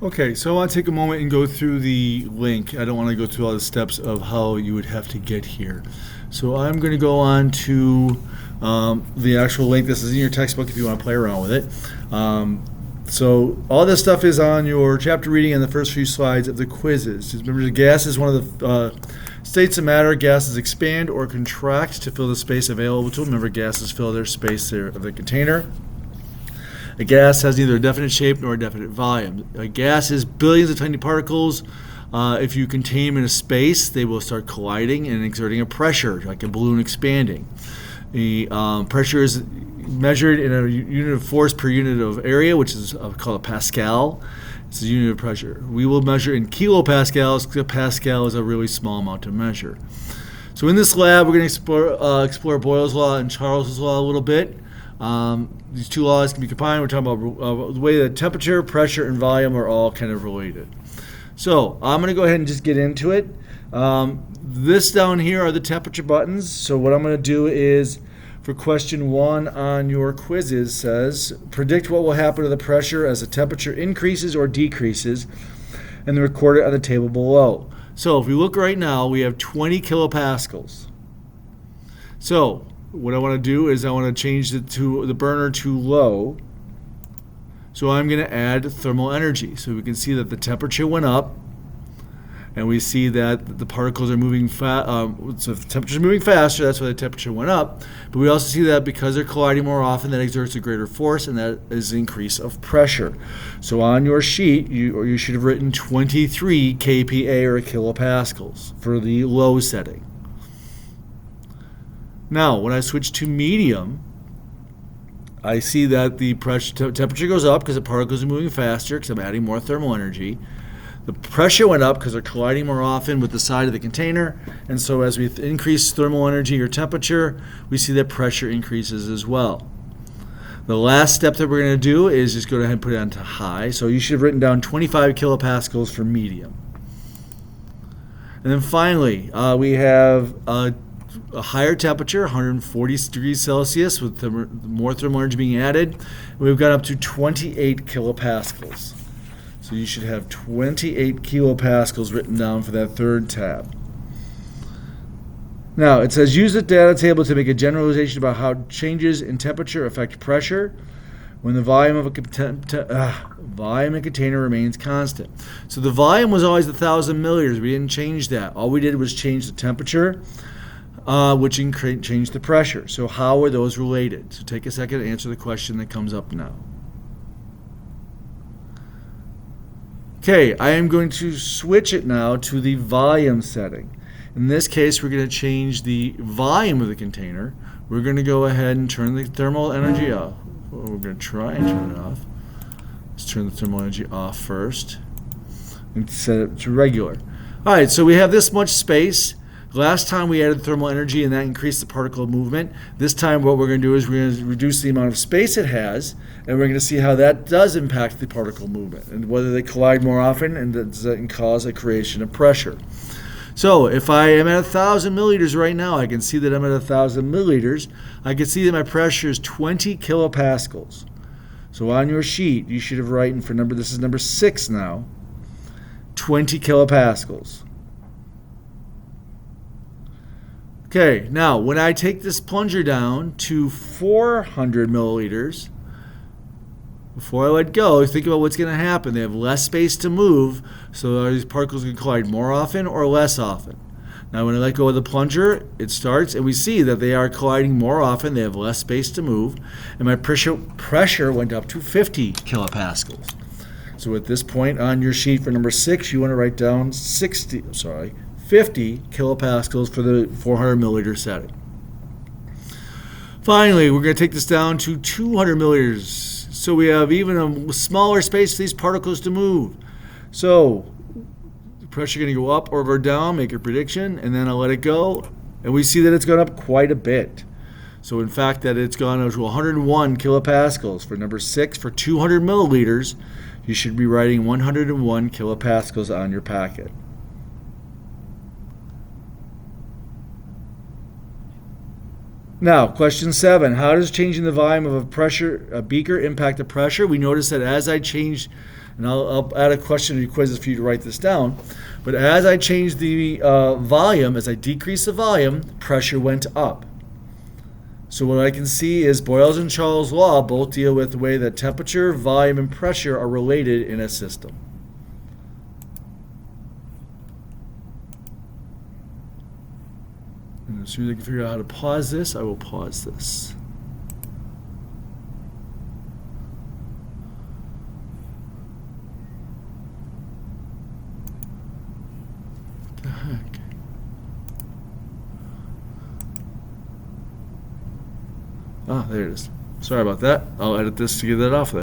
Okay, so I want to take a moment and go through the link. I don't want to go through all the steps of how you would have to get here. So I'm going to go on to the actual link. This is in your textbook if you want to play around with it. So all this stuff is on your chapter reading and the first few slides of the quizzes. Just remember, the gas is one of the states of matter. Gases expand or contract to fill the space available to them. Remember, gases fill their space there of the container. A gas has neither a definite shape nor a definite volume. A gas is billions of tiny particles. If you contain them in a space, they will start colliding and exerting a pressure, like a balloon expanding. The pressure is measured in a unit of force per unit of area, which is called a Pascal. It's a unit of pressure. We will measure in kilopascals, because a Pascal is a really small amount to measure. So in this lab, we're going to explore Boyle's law and Charles's law a little bit. These two laws can be combined. We're talking about the way that temperature, pressure, and volume are all kind of related. So I'm going to go ahead and just get into it. This down here are the temperature buttons. So what I'm going to do is, for question 1 on your quizzes, says, predict what will happen to the pressure as the temperature increases or decreases, and then record it on the table below. So if we look right now, we have 20 kilopascals. So what I want to do is I want to change the burner to low. So I'm going to add thermal energy. So we can see that the temperature went up, and we see that the particles are moving so if the temperature is moving faster, that's why the temperature went up. But we also see that because they're colliding more often, that exerts a greater force, and that is an increase of pressure. So on your sheet, you should have written 23 kPa or kilopascals for the low setting. Now, when I switch to medium, I see that the temperature goes up because the particles are moving faster because I'm adding more thermal energy. The pressure went up because they're colliding more often with the side of the container. And so as we increase thermal energy or temperature, we see that pressure increases as well. The last step that we're going to do is just go ahead and put it onto high. So you should have written down 25 kilopascals for medium. And then finally, we have a higher temperature, 140 degrees Celsius, with more thermal energy being added. And we've got up to 28 kilopascals. So you should have 28 kilopascals written down for that third tab. Now, it says use the data table to make a generalization about how changes in temperature affect pressure when the volume of a container remains constant. So the volume was always 1,000 milliliters. We didn't change that. All we did was change the temperature, which changed the pressure. So how are those related? So take a second to answer the question that comes up now. Okay, I am going to switch it now to the volume setting. In this case, we're going to change the volume of the container. We're going to go ahead and turn the thermal energy off. Well, we're going to try and turn it off. Let's turn the thermal energy off first and set it to regular. All right, so we have this much space. Last time we added thermal energy and that increased the particle movement. This time what we're going to do is we're going to reduce the amount of space it has, and we're going to see how that does impact the particle movement and whether they collide more often, and does that cause a creation of pressure. So if I am at 1,000 milliliters right now, I can see that I'm at 1,000 milliliters. I can see that my pressure is 20 kilopascals. So on your sheet, you should have written for this is number 6 now, 20 kilopascals. Okay, now when I take this plunger down to 400 milliliters, before I let go, think about what's going to happen. They have less space to move, so are these particles going to collide more often or less often? Now when I let go of the plunger, it starts, and we see that they are colliding more often. They have less space to move, and my pressure went up to 50 kilopascals. So at this point on your sheet for number 6, you want to write down 50 kilopascals for the 400 milliliter setting. Finally, we're going to take this down to 200 milliliters. So we have even a smaller space for these particles to move. So the pressure is going to go up or go down, make a prediction, and then I'll let it go. And we see that it's gone up quite a bit. So in fact, that it's gone up to 101 kilopascals. For number 6, for 200 milliliters, you should be writing 101 kilopascals on your packet. Now, question 7, how does changing the volume of a beaker impact the pressure? We notice that as I change And I'll add a question or quizzes for you to write this down. But as I change the volume, as I decrease the volume, pressure went up. So what I can see is Boyle's and Charles' law both deal with the way that temperature, volume, and pressure are related in a system. And as soon as I can figure out how to pause this, I will pause this. What the heck? Ah, there it is. Sorry about that. I'll edit this to get that off there.